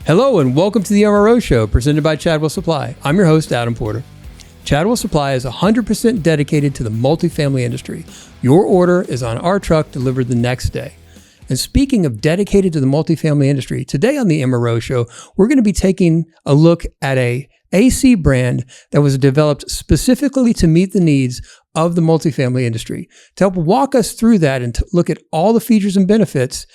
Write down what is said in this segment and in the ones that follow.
Hello and welcome to the MRO Show presented by Chadwell Supply. I'm your host, Adam Porter. Chadwell Supply is 100% dedicated to the multifamily industry. Your order is on our truck delivered the next day. And speaking of dedicated to the multifamily industry, today on the MRO Show, we're going to be taking a look at a AC brand that was developed specifically to meet the needs of the multifamily industry. To help walk us through that and to look at all the features and benefits,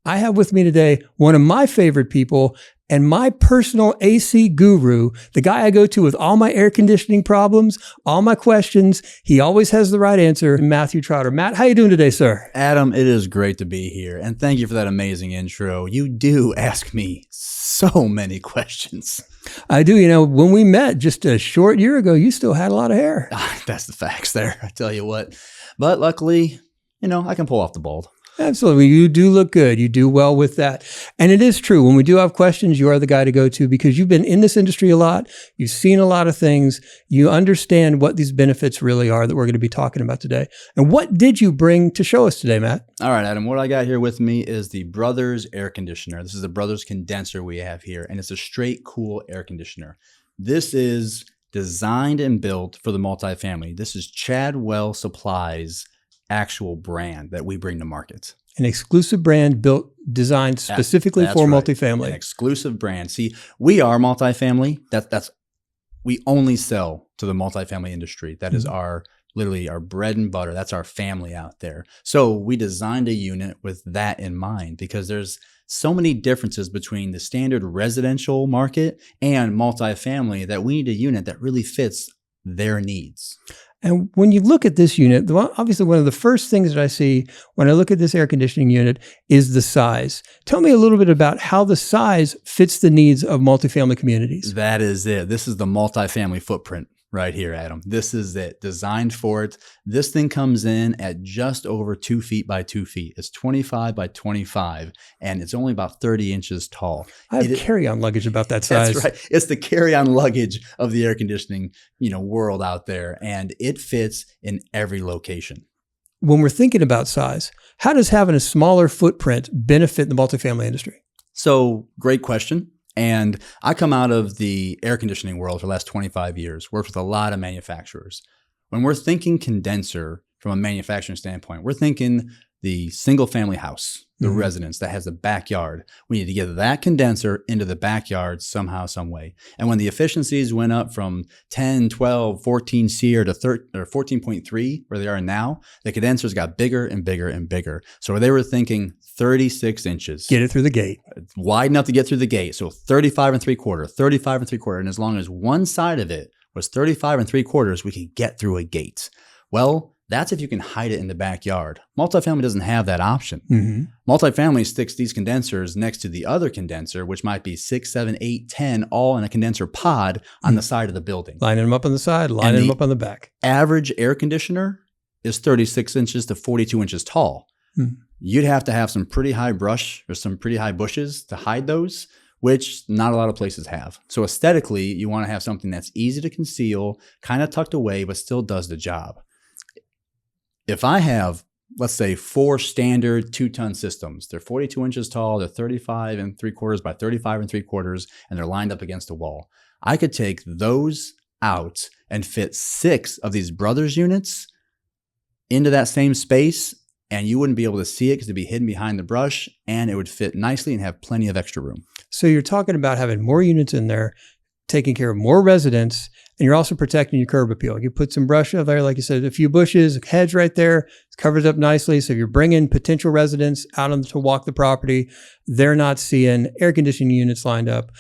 I have with me today one of my favorite people and my personal AC guru, the guy I go to with all my air conditioning problems, all my questions. He always has the right answer, Matthew Trotter. Matt, how you doing today, sir? Adam, it is great to be here, and thank you for that amazing intro. You do ask me so many questions. I do. You know, when we met just a short year ago, you still had a lot of hair. That's the facts there, I tell you what. But luckily, I can pull off the bald. Absolutely. You do look good. You do well with that. And it is true. When we do have questions, you are the guy to go to because you've been in this industry a lot. You've seen a lot of things. You understand what these benefits really are that we're going to be talking about today. And what did you bring to show us today, Matt? All right, Adam, what I got here with me is the Brothers air conditioner. This is the Brothers condenser we have here, and it's a straight cool air conditioner. This is designed and built for the multifamily. This is Chadwell Supply's actual brand that we bring to market. An exclusive brand designed specifically for multifamily. An exclusive brand. See, we are multifamily. We only sell to the multifamily industry. That is literally our bread and butter. That's our family out there. So we designed a unit with that in mind because there's so many differences between the standard residential market and multifamily that we need a unit that really fits their needs. And when you look at this unit, obviously one of the first things that I see when I look at this air conditioning unit is the size. Tell me a little bit about how the size fits the needs of multifamily communities. That is it. This is the multifamily footprint right here, Adam. This is it, designed for it. This thing comes in at just over 2 feet by 2 feet. It's 25 by 25, and it's only about 30 inches tall. I have carry-on luggage about that size. That's right. It's the carry-on luggage of the air conditioning, world out there, and it fits in every location. When we're thinking about size, how does having a smaller footprint benefit the multifamily industry? So, great question. And I come out of the air conditioning world for the last 25 years, worked with a lot of manufacturers. When we're thinking condenser from a manufacturing standpoint, we're thinking the single family house, the residence that has a backyard. We need to get that condenser into the backyard somehow, some way. And when the efficiencies went up from 10, 12, 14 SEER to 14.3, where they are now, the condensers got bigger and bigger and bigger. So they were thinking 36 inches. Get it through the gate. Wide enough to get through the gate. So 35 and 3/4, 35 and 3/4. And as long as one side of it was 35 and 3/4, we could get through a gate. Well, that's if you can hide it in the backyard. Multifamily doesn't have that option. Multifamily sticks these condensers next to the other condenser, which might be 6, 7, 8, 10, all in a condenser pod on the side of the building. Lining them up on the side, lining them up on the back. Average air conditioner is 36 inches to 42 inches tall. You'd have to have some pretty high brush or some pretty high bushes to hide those, which not a lot of places have. So aesthetically, you want to have something that's easy to conceal, kind of tucked away, but still does the job. If I have, let's say, 4 standard 2-ton systems, they're 42 inches tall, they're 35 and 3/4 by 35 and 3/4, and they're lined up against a wall. I could take those out and fit 6 of these Brothers units into that same space, and you wouldn't be able to see it because it'd be hidden behind the brush, and it would fit nicely and have plenty of extra room. So you're talking about having more units in there, taking care of more residents, and you're also protecting your curb appeal. You put some brush out there, like you said, a few bushes, a hedge right there, it covers up nicely. So if you're bringing potential residents out to walk the property, they're not seeing air conditioning units lined up,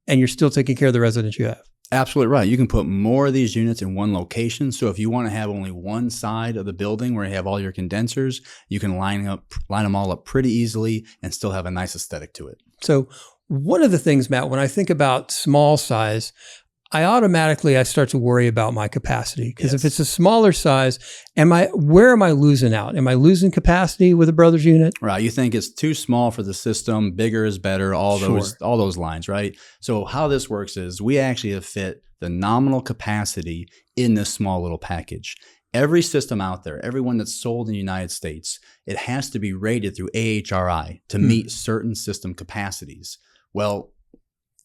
and you're still taking care of the residents you have. Absolutely right. You can put more of these units in one location. So if you want to have only one side of the building where you have all your condensers, you can line them all up pretty easily and still have a nice aesthetic to it. So one of the things, Matt, when I think about small size, I start to worry about my capacity because if it's a smaller size, where am I losing out? Am I losing capacity with a Brothers unit? Right. You think it's too small for the system, bigger is better, all those lines, right? So how this works is we actually have fit the nominal capacity in this small little package. every system out there, everyone that's sold in the United States, it has to be rated through AHRI to meet certain system capacities. Well,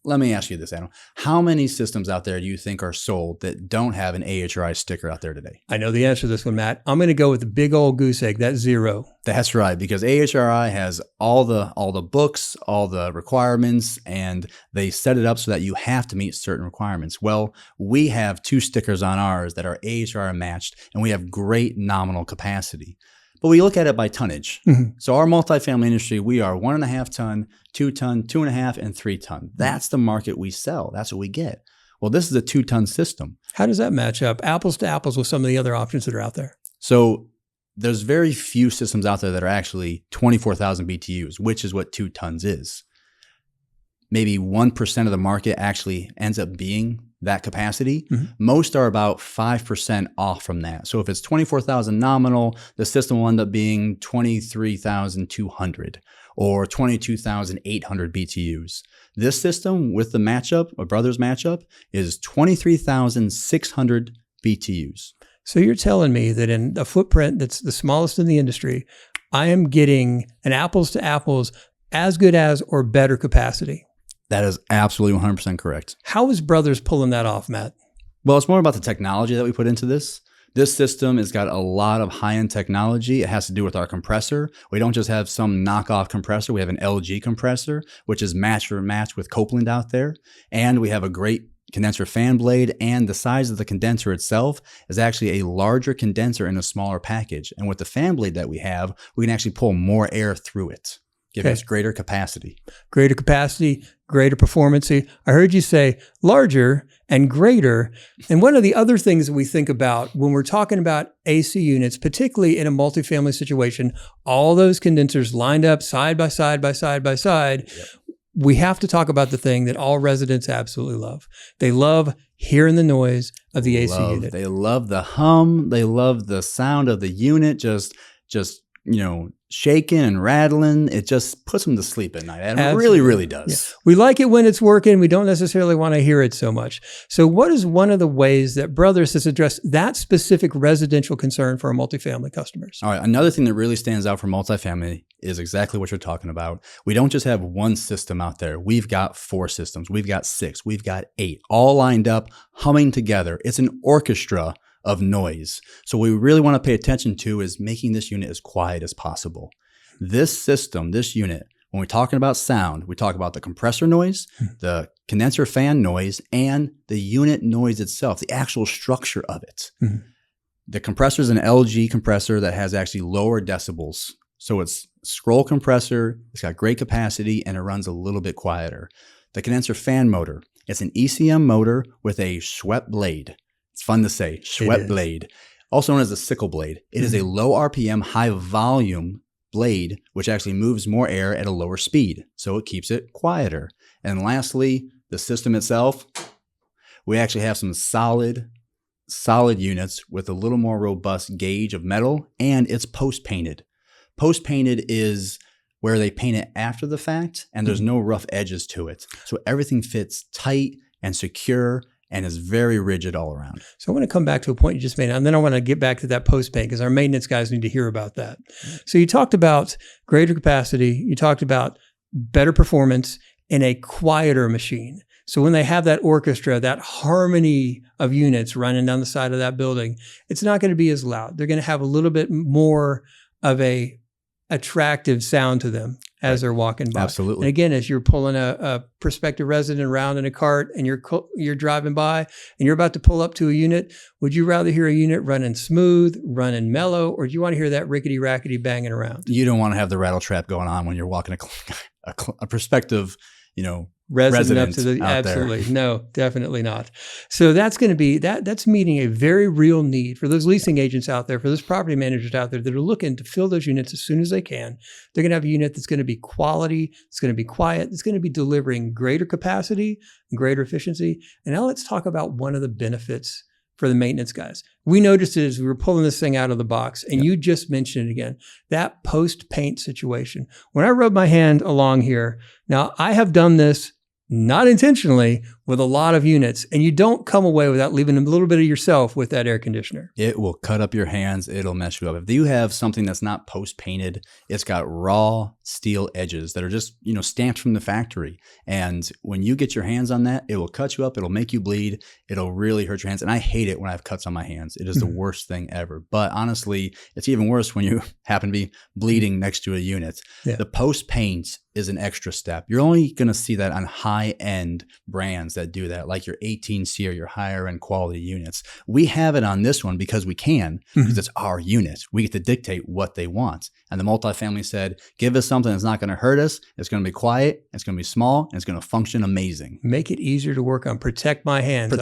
let me ask you this, Adam. How many systems out there do you think are sold that don't have an AHRI sticker out there today? I know the answer to this one, Matt. I'm going to go with the big old goose egg. That's 0. That's right, because AHRI has all the books, all the requirements, and they set it up so that you have to meet certain requirements. Well, we have 2 stickers on ours that are AHRI matched, and we have great nominal capacity. But we look at it by tonnage. So our multifamily industry, we are 1.5 ton, 2 ton, 2.5, and 3 ton. That's the market we sell. That's what we get. Well, this is a 2 ton system. How does that match up apples to apples with some of the other options that are out there? So there's very few systems out there that are actually 24,000 BTUs, which is what 2 tons is. Maybe 1% of the market actually ends up being that capacity. Most are about 5% off from that. So if it's 24,000 nominal, the system will end up being 23,200 or 22,800 BTUs. This system with the matchup, a Brothers matchup, is 23,600 BTUs. So you're telling me that in a footprint that's the smallest in the industry, I am getting an apples to apples as good as or better capacity. That is absolutely 100% correct. How is Brothers pulling that off, Matt? Well, it's more about the technology that we put into this. This system has got a lot of high-end technology. It has to do with our compressor. We don't just have some knockoff compressor. We have an LG compressor, which is match with Copeland out there. And we have a great condenser fan blade, and the size of the condenser itself is actually a larger condenser in a smaller package. And with the fan blade that we have, we can actually pull more air through it, giving us greater capacity. Greater capacity, greater performance. I heard you say larger and greater. And one of the other things that we think about when we're talking about AC units, particularly in a multifamily situation, all those condensers lined up side by side by side by side, we have to talk about the thing that all residents absolutely love. They love hearing the noise of the AC unit. They love the hum. They love the sound of the unit just shaking and rattling. It just puts them to sleep at night. And it really, really does. Yeah. We like it when it's working. We don't necessarily want to hear it so much. So what is one of the ways that Brothers has addressed that specific residential concern for our multifamily customers? All right. Another thing that really stands out for multifamily is exactly what you're talking about. We don't just have one system out there. We've got 4 systems. We've got 6. We've got 8, all lined up, humming together. It's an orchestra of noise. So what we really want to pay attention to is making this unit as quiet as possible. This system, this unit, when we're talking about sound, we talk about the compressor noise, the condenser fan noise, and the unit noise itself, the actual structure of it. The compressor is an LG compressor that has actually lower decibels. So it's scroll compressor, it's got great capacity, and it runs a little bit quieter. The condenser fan motor, it's an ECM motor with a swept blade. It's fun to say, swept blade, also known as a sickle blade. It is a low RPM, high volume blade, which actually moves more air at a lower speed. So it keeps it quieter. And lastly, the system itself, we actually have some solid units with a little more robust gauge of metal, and it's post-painted. Post-painted is where they paint it after the fact, and there's no rough edges to it. So everything fits tight and secure and is very rigid all around. So I want to come back to a point you just made, and then I want to get back to that post-paint because our maintenance guys need to hear about that. So you talked about greater capacity. You talked about better performance in a quieter machine. So when they have that orchestra, that harmony of units running down the side of that building, it's not going to be as loud. They're going to have a little bit more of a attractive sound to them as they're walking by. Absolutely. And again, as you're pulling a prospective resident around in a cart and you're driving by and you're about to pull up to a unit, would you rather hear a unit running smooth, running mellow, or do you want to hear that rickety-rackety banging around? You don't want to have the rattle trap going on when you're walking a prospective, resident up to the out absolutely there. No, definitely not. So that's going to be that's meeting a very real need for those leasing agents out there, for those property managers out there that are looking to fill those units as soon as they can. They're going to have a unit that's going to be quality, it's going to be quiet, it's going to be delivering greater capacity and greater efficiency. And now let's talk about one of the benefits for the maintenance guys. We noticed it as we were pulling this thing out of the box, and you just mentioned it again, that post-paint situation. When I rub my hand along here, now I have done this not intentionally. with a lot of units, and you don't come away without leaving a little bit of yourself with that air conditioner. It will cut up your hands. It'll mess you up. If you have something that's not post-painted, it's got raw steel edges that are just, stamped from the factory. And when you get your hands on that, it will cut you up. It'll make you bleed. It'll really hurt your hands. And I hate it when I have cuts on my hands. It is the worst thing ever. But honestly, it's even worse when you happen to be bleeding next to a unit. Yeah. The post-paint is an extra step. You're only going to see that on high-end brands that do that, like your 18C or your higher-end quality units. We have it on this one because we can, because it's our unit. We get to dictate what they want. And the multifamily said, give us something that's not going to hurt us. It's going to be quiet. It's going to be small. And it's going to function amazing. Make it easier to work on. Protect my hands.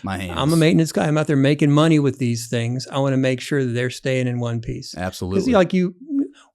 My hands. I'm a maintenance guy. I'm out there making money with these things. I want to make sure that they're staying in one piece. Absolutely. Because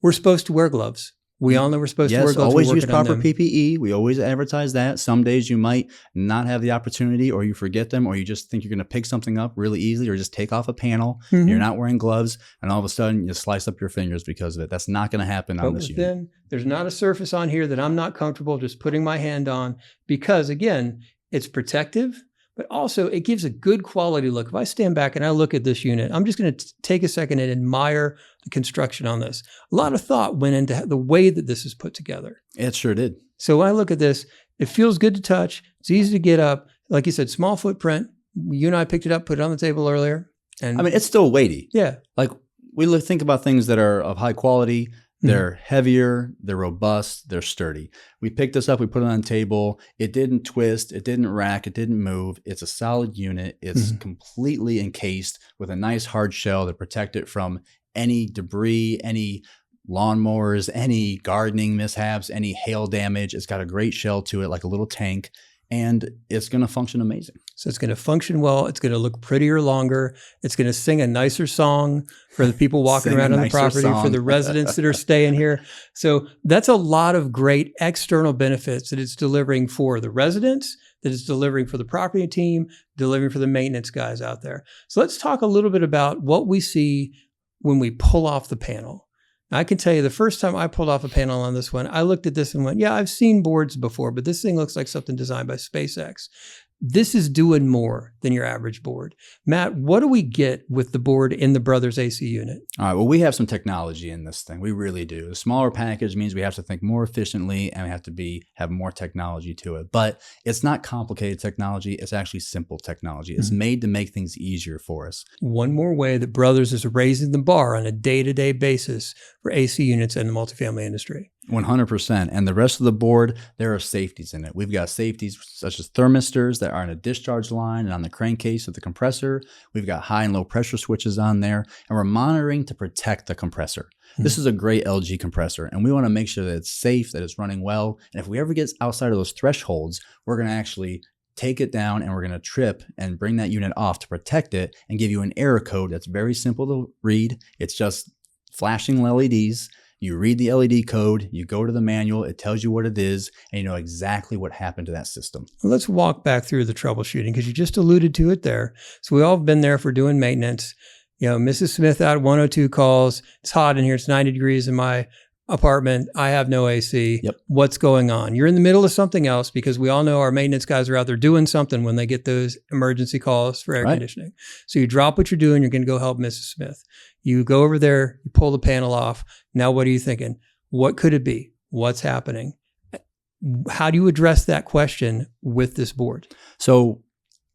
we're supposed to wear gloves. We all know we're supposed to wear gloves. Always use proper PPE. We always advertise that. Some days you might not have the opportunity, or you forget them, or you just think you're going to pick something up really easily, or just take off a panel. You're not wearing gloves, and all of a sudden you slice up your fingers because of it. That's not going to happen on this unit. There's not a surface on here that I'm not comfortable just putting my hand on, because again, it's protective, but also it gives a good quality look. If I stand back and I look at this unit, I'm just going to take a second and admire the construction on this. A lot of thought went into the way that this is put together. It sure did. So when I look at this, it feels good to touch. It's easy to get up. Like you said, small footprint. You and I picked it up, put it on the table earlier. And it's still weighty. Yeah. Like we think about things that are of high quality. They're heavier, they're robust, they're sturdy. We picked this up, we put it on the table. It didn't twist, it didn't rack, it didn't move. It's a solid unit. It's completely encased with a nice hard shell to protect it from any debris, any lawnmowers, any gardening mishaps, any hail damage. It's got a great shell to it, like a little tank. And it's going to function amazing. So it's going to function well. It's going to look prettier longer. It's going to sing a nicer song for the people walking around on the property, for the residents that are staying here. So that's a lot of great external benefits that it's delivering for the residents, that it's delivering for the property team, delivering for the maintenance guys out there. So let's talk a little bit about what we see when we pull off the panel. I can tell you the first time I pulled off a panel on this one, I looked at this and went, yeah, I've seen boards before, but this thing looks like something designed by SpaceX. This is doing more than your average board. Matt, what do we get with the board in the Brothers AC unit? All right, well, we have some technology in this thing. We really do. A smaller package means we have to think more efficiently and we have to have more technology to it. But it's not complicated technology. It's actually simple technology. It's made to make things easier for us. One more way that Brothers is raising the bar on a day-to-day basis for AC units in the multifamily industry. 100%. And the rest of the board, there are safeties in it. We've got safeties such as thermistors that are on a discharge line and on the crankcase of the compressor. We've got high and low pressure switches on there, and we're monitoring to protect the compressor. This is a great LG compressor, and we want to make sure that it's safe, that it's running well. And if we ever get outside of those thresholds, we're going to actually take it down and we're going to trip and bring that unit off to protect it and give you an error code that's very simple to read. It's just flashing LEDs. You read the LED code, you go to the manual, it tells you what it is, and you know exactly what happened to that system. Well, let's walk back through the troubleshooting because you just alluded to it there. So we all have been there for doing maintenance. Mrs. Smith out at 102 calls. It's hot in here. It's 90 degrees in my apartment. I have no AC. Yep. What's going on? You're in the middle of something else because we all know our maintenance guys are out there doing something when they get those emergency calls for air conditioning. So you drop what you're doing. You're going to go help Mrs. Smith. You go over there, you pull the panel off. Now, what are you thinking? What could it be? What's happening? How do you address that question with this board? So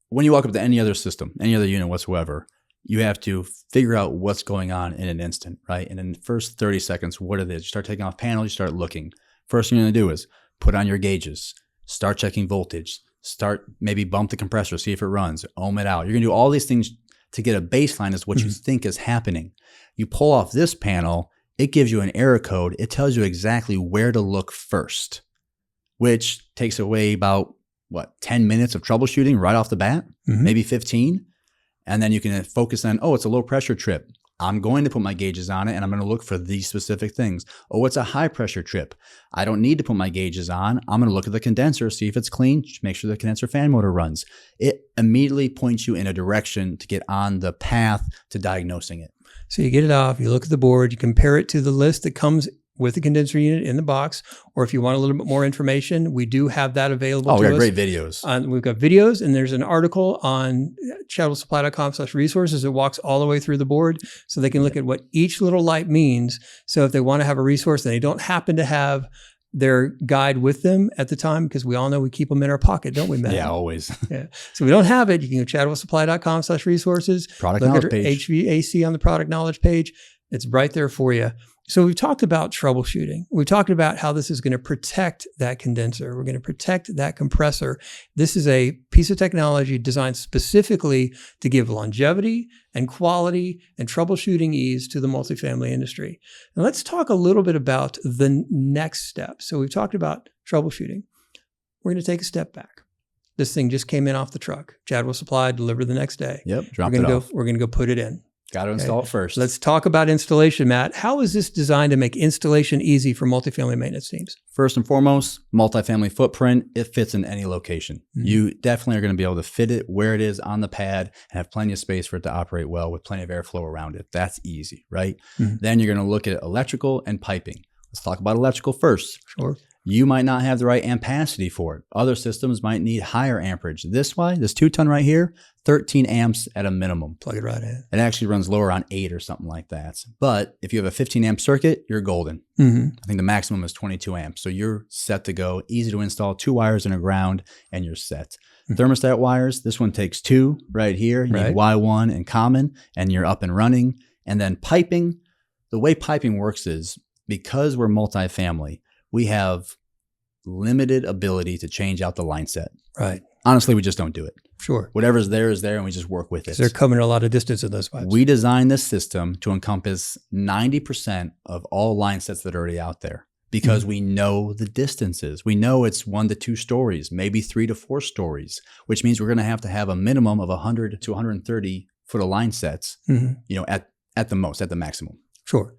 when you walk up to any other system, any other unit whatsoever, you have to figure out what's going on in an instant, right? And in the first 30 seconds, what it is. You start taking off panels, you start looking. First thing you're going to do is put on your gauges, start checking voltage, maybe bump the compressor, see if it runs, ohm it out. You're going to do all these things to get a baseline as what you think is happening. You pull off this panel, it gives you an error code. It tells you exactly where to look first, which takes away about, 10 minutes of troubleshooting right off the bat, maybe 15. And then you can focus on, it's a low pressure trip. I'm going to put my gauges on it and I'm going to look for these specific things. Oh, it's a high pressure trip. I don't need to put my gauges on. I'm going to look at the condenser, see if it's clean, make sure the condenser fan motor runs. It immediately points you in a direction to get on the path to diagnosing it. So you get it off, you look at the board, you compare it to the list that comes with the condenser unit in the box. Or if you want a little bit more information, we do have that available to us. Oh, we got great videos. We've got videos, and there's an article on chadwellsupply.com/resources that walks all the way through the board so they can look at what each little light means. So if they want to have a resource and they don't happen to have their guide with them at the time, because we all know we keep them in our pocket, don't we, Matt? Yeah, always. Yeah. So we don't have it. You can go chadwellsupply.com/resources. Product look knowledge at page. HVAC on the product knowledge page. It's right there for you. So we've talked about troubleshooting. We've talked about how this is going to protect that condenser. We're going to protect that compressor. This is a piece of technology designed specifically to give longevity and quality and troubleshooting ease to the multifamily industry. Now let's talk a little bit about the next step. So we've talked about troubleshooting. We're going to take a step back. This thing just came in off the truck. Chadwell Supply delivered the next day. Yep, dropped it off. We're going to go put it in. Got to install it first. Let's talk about installation, Matt. How is this designed to make installation easy for multifamily maintenance teams? First and foremost, multifamily footprint, it fits in any location. Mm-hmm. You definitely are going to be able to fit it where it is on the pad and have plenty of space for it to operate well with plenty of airflow around it. That's easy, right? Mm-hmm. Then you're going to look at electrical and piping. Let's talk about electrical first. Sure. You might not have the right ampacity for it. Other systems might need higher amperage. This 2-ton right here, 13 amps at a minimum. Plug it right in. It actually runs lower on 8 or something like that. But if you have a 15 amp circuit, you're golden. Mm-hmm. I think the maximum is 22 amps. So you're set to go. Easy to install, 2 wires and a ground, and you're set. Mm-hmm. Thermostat wires, this one takes 2 right here. You need Y1 and common, and you're up and running. And then piping, the way piping works is because we're multifamily, we have limited ability to change out the line set. Right. Honestly, we just don't do it. Sure. Whatever's there is there, and we just work with it. They're covering a lot of distance in those pipes. We designed this system to encompass 90% of all line sets that are already out there because we know the distances. We know it's 1 to 2 stories, maybe 3 to 4 stories, which means we're going to have a minimum of 100 to 130 foot of line sets, at the most, at the maximum. Sure.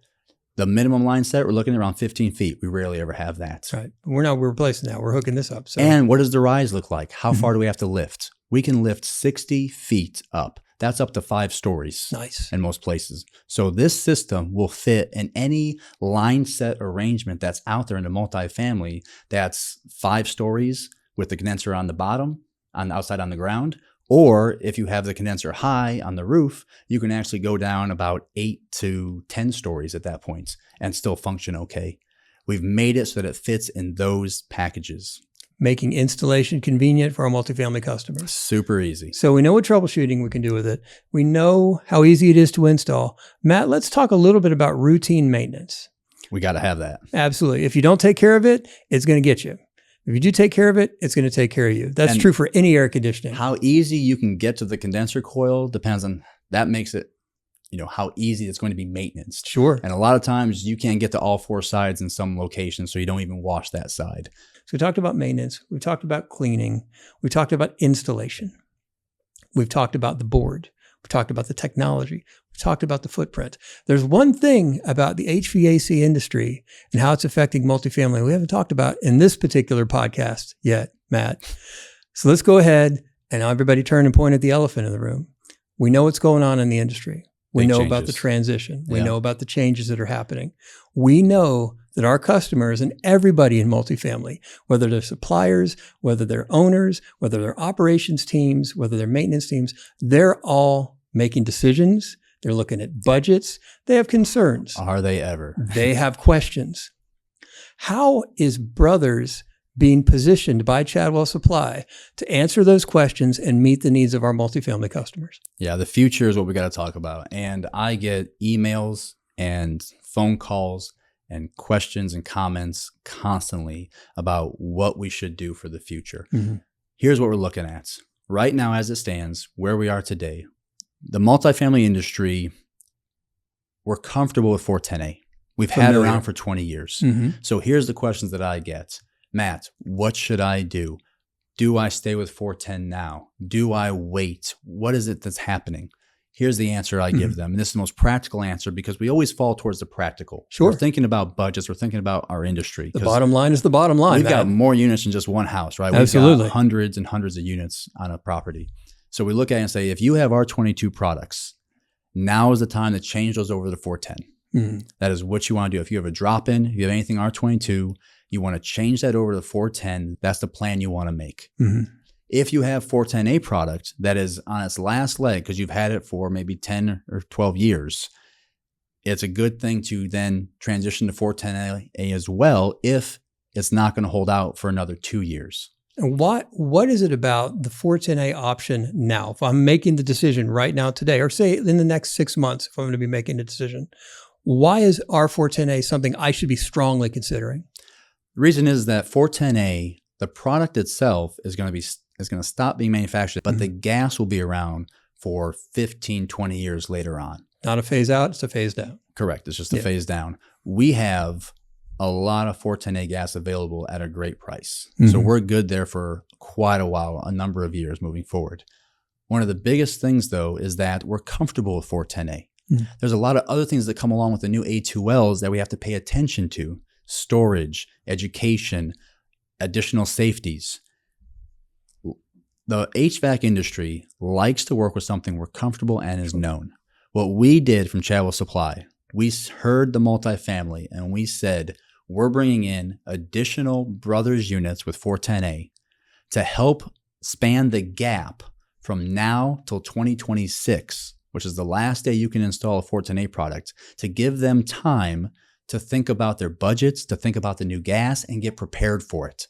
The minimum line set, we're looking at around 15 feet. We rarely ever have that. That's right. We're replacing that. We're hooking this up. So. And what does the rise look like? How far do we have to lift? We can lift 60 feet up. That's up to 5 stories. Nice. In most places. So this system will fit in any line set arrangement that's out there in the multifamily that's 5 stories with the condenser on the bottom, on the outside on the ground. Or if you have the condenser high on the roof, you can actually go down about 8 to 10 stories at that point and still function okay. We've made it so that it fits in those packages. Making installation convenient for our multifamily customers. Super easy. So we know what troubleshooting we can do with it. We know how easy it is to install. Matt, let's talk a little bit about routine maintenance. We got to have that. Absolutely. If you don't take care of it, it's going to get you. If you do take care of it, it's going to take care of you. That's true for any air conditioning. How easy you can get to the condenser coil depends on, that makes it, how easy it's going to be maintenance. Sure. And a lot of times you can't get to all 4 sides in some locations, so you don't even wash that side. So we talked about maintenance. We talked about cleaning. We talked about installation. We've talked about the board. We talked about the technology. We talked about the footprint. There's one thing about the HVAC industry and how it's affecting multifamily we haven't talked about in this particular podcast yet, Matt. So let's go ahead and everybody turn and point at the elephant in the room. We know what's going on in the industry. We know about the transition. We know about the changes that are happening. We know that our customers and everybody in multifamily, whether they're suppliers, whether they're owners, whether they're operations teams, whether they're maintenance teams, they're all making decisions. They're looking at budgets. They have concerns. Are they ever? They have questions. How is Brothers being positioned by Chadwell Supply to answer those questions and meet the needs of our multifamily customers? Yeah, the future is what we got to talk about. And I get emails and phone calls and questions and comments constantly about what we should do for the future. Mm-hmm. Here's what we're looking at. Right now, as it stands, where we are today, the multifamily industry, we're comfortable with 410A. We've had it around for 20 years. Mm-hmm. So here's the questions that I get. Matt, what should I do? Do I stay with 410 now? Do I wait? What is it that's happening? Here's the answer I give them. And this is the most practical answer because we always fall towards the practical. Sure. We're thinking about budgets. We're thinking about our industry. The bottom line is the bottom line. We've got more units than just one house, right? Absolutely. We've got hundreds and hundreds of units on a property. So we look at it and say, if you have our 22 products, now is the time to change those over to 410. That is what you want to do. If you have a drop-in, if you have anything R22, you want to change that over to 410. That's the plan you want to make. If you have 410A product that is on its last leg because you've had it for maybe 10 or 12 years, it's a good thing to then transition to 410A as well if it's not going to hold out for another 2 years. And what is it about the 410A option now? If I'm making the decision right now today, or say in the next 6 months, if I'm going to be making a decision, why is R410A something I should be strongly considering? The reason is that 410A, the product itself is going to stop being manufactured, but the gas will be around for 15, 20 years later on. Not a phase out, it's a phase down. Correct. It's just a phase down. We have a lot of 410A gas available at a great price. So we're good there for quite a while, a number of years moving forward. One of the biggest things, though, is that we're comfortable with 410A. There's a lot of other things that come along with the new A2Ls that we have to pay attention to. Storage, education, additional safeties. The HVAC industry likes to work with something we're comfortable and is known. What we did from Chadwell Supply, we heard the multifamily and we said, we're bringing in additional brothers units with 410A to help span the gap from now till 2026, which is the last day you can install a 410A product, to give them time to think about their budgets, to think about the new gas and get prepared for it.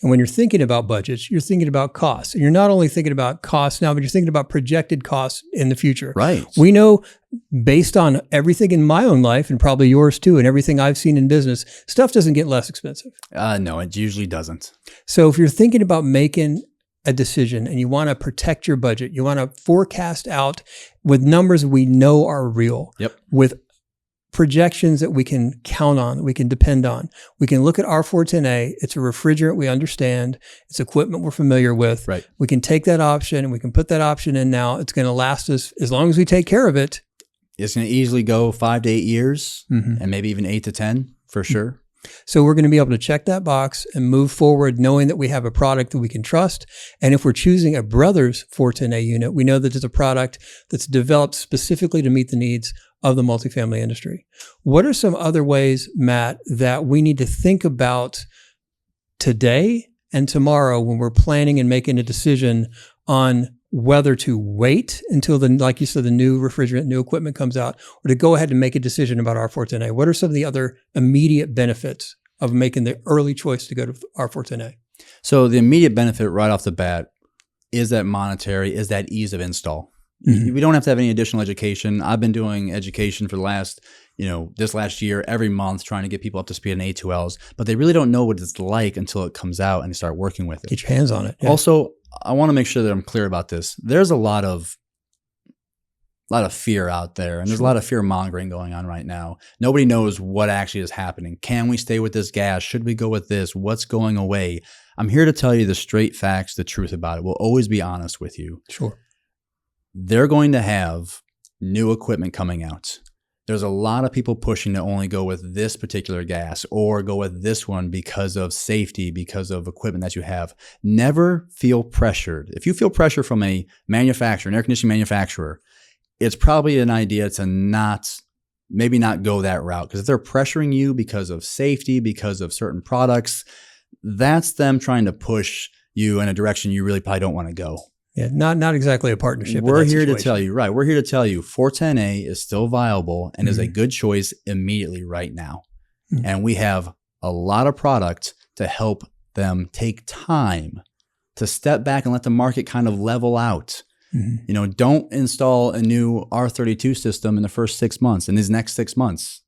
And when you're thinking about budgets, you're thinking about costs. And you're not only thinking about costs now, but you're thinking about projected costs in the future. Right. We know, based on everything in my own life and probably yours too, and everything I've seen in business, stuff doesn't get less expensive. No, it usually doesn't. So if you're thinking about making a decision and you want to protect your budget, you want to forecast out with numbers we know are real, with projections that we can count on, that we can depend on. We can look at R410A. It's a refrigerant we understand. It's equipment we're familiar with. Right. We can take that option and we can put that option in now. It's going to last us as long as we take care of it. It's going to easily go 5 to 8 years and maybe even 8 to 10 for sure. So we're going to be able to check that box and move forward knowing that we have a product that we can trust. And if we're choosing a Brothers 410A unit, we know that it's a product that's developed specifically to meet the needs of the multifamily industry. What are some other ways, Matt, that we need to think about today and tomorrow when we're planning and making a decision on whether to wait until like you said, the new refrigerant, new equipment comes out, or to go ahead and make a decision about R410A? What are some of the other immediate benefits of making the early choice to go to R410A? So the immediate benefit right off the bat is that monetary, is that ease of install. We don't have to have any additional education. I've been doing education for the last, this last year, every month, trying to get people up to speed on A2Ls, but they really don't know what it's like until it comes out and they start working with it. Get your hands on it. Yeah. Also, I want to make sure that I'm clear about this. There's a lot of fear out there, and there's a lot of fear mongering going on right now. Nobody knows what actually is happening. Can we stay with this gas? Should we go with this? What's going away? I'm here to tell you the straight facts, the truth about it. We'll always be honest with you. Sure. They're going to have new equipment coming out. There's a lot of people pushing to only go with this particular gas or go with this one because of safety, because of equipment that you have. Never feel pressured. If you feel pressure from a manufacturer, an air conditioning manufacturer, it's probably an idea to maybe not go that route, because if they're pressuring you because of safety, because of certain products, that's them trying to push you in a direction you really probably don't want to go. Yeah, not exactly a partnership. We're here to tell you, we're here to tell you 410A is still viable and is a good choice immediately right now. And we have a lot of product to help them take time to step back and let the market kind of level out. Don't install a new R32 system in the first 6 months, in these next 6 months.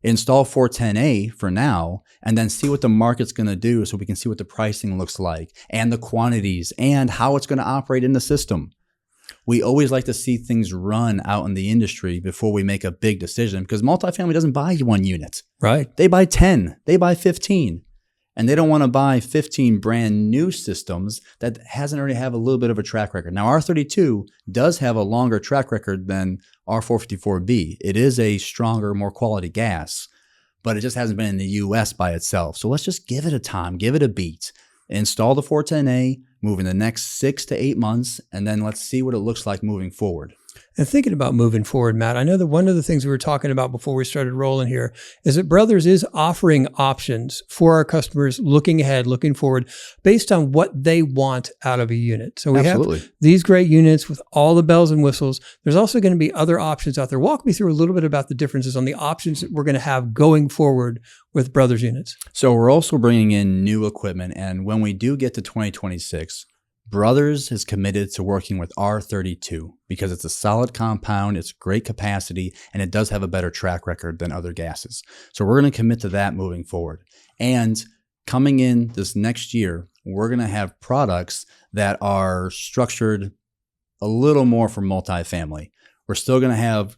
Install 410A for now, and then see what the market's going to do so we can see what the pricing looks like and the quantities and how it's going to operate in the system. We always like to see things run out in the industry before we make a big decision, because multifamily doesn't buy 1 unit. Right. They buy 10, they buy 15. And they don't want to buy 15 brand new systems that hasn't already have a little bit of a track record. Now, R32 does have a longer track record than R454B. It is a stronger, more quality gas, but it just hasn't been in the US by itself. So let's just give it a time, give it a beat. Install the 410A, move in the next 6 to 8 months, and then let's see what it looks like moving forward. And thinking about moving forward, Matt, I know that one of the things we were talking about before we started rolling here is that Brothers is offering options for our customers looking ahead, looking forward, based on what they want out of a unit. So we have these great units with all the bells and whistles. There's also going to be other options out there. Walk me through a little bit about the differences on the options that we're going to have going forward with Brothers units. So we're also bringing in new equipment. And when we do get to 2026, Brothers is committed to working with R32 because it's a solid compound, it's great capacity, and it does have a better track record than other gases. So we're going to commit to that moving forward. And coming in this next year, we're going to have products that are structured a little more for multifamily. We're still going to have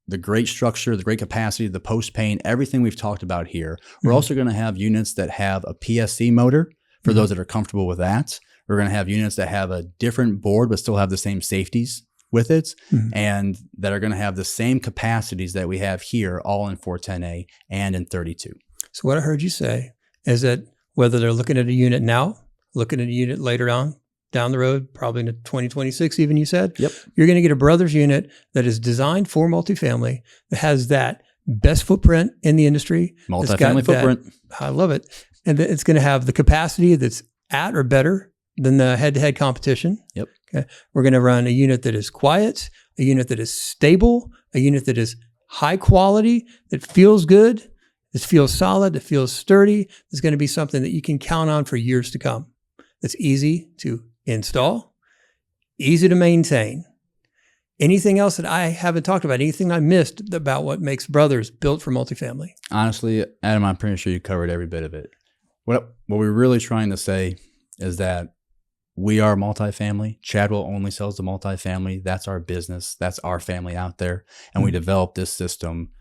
the great structure, the great capacity, the post paint, everything we've talked about here. We're also going to have units that have a PSC motor for those that are comfortable with that. We're going to have units that have a different board, but still have the same safeties with it, and that are going to have the same capacities that we have here, all in 410A and in 32. So what I heard you say is that whether they're looking at a unit now, looking at a unit later on, down the road, probably in 2026 even, you said, you're going to get a Brothers unit that is designed for multifamily, that has that best footprint in the industry. Multifamily footprint. I love it. And it's going to have the capacity that's at or better than the head-to-head competition. Okay. We're going to run a unit that is quiet, a unit that is stable, a unit that is high quality, that feels good, that feels solid, that feels sturdy. It's going to be something that you can count on for years to come. That's easy to install, easy to maintain. Anything else that I haven't talked about, anything I missed about what makes Brothers built for multifamily? Honestly, Adam, I'm pretty sure you covered every bit of it. What we're really trying to say is that we are multifamily. Chadwell only sells to multifamily. That's our business. That's our family out there. And we developed this system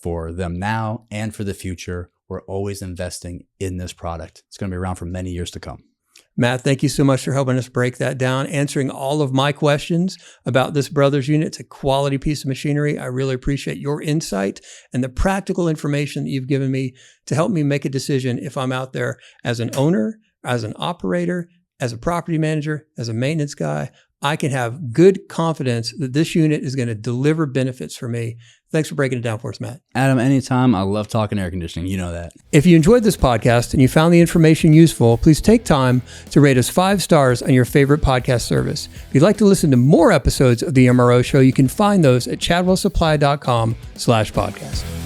for them now and for the future. We're always investing in this product. It's going to be around for many years to come. Matt, thank you so much for helping us break that down, answering all of my questions about this Brothers unit. It's a quality piece of machinery. I really appreciate your insight and the practical information that you've given me to help me make a decision if I'm out there as an owner, as an operator, as a property manager, as a maintenance guy. I can have good confidence that this unit is going to deliver benefits for me. Thanks for breaking it down for us, Matt. Adam, anytime. I love talking air conditioning. You know that. If you enjoyed this podcast and you found the information useful, please take time to rate us 5 stars on your favorite podcast service. If you'd like to listen to more episodes of the MRO Show, you can find those at chadwellsupply.com/podcast.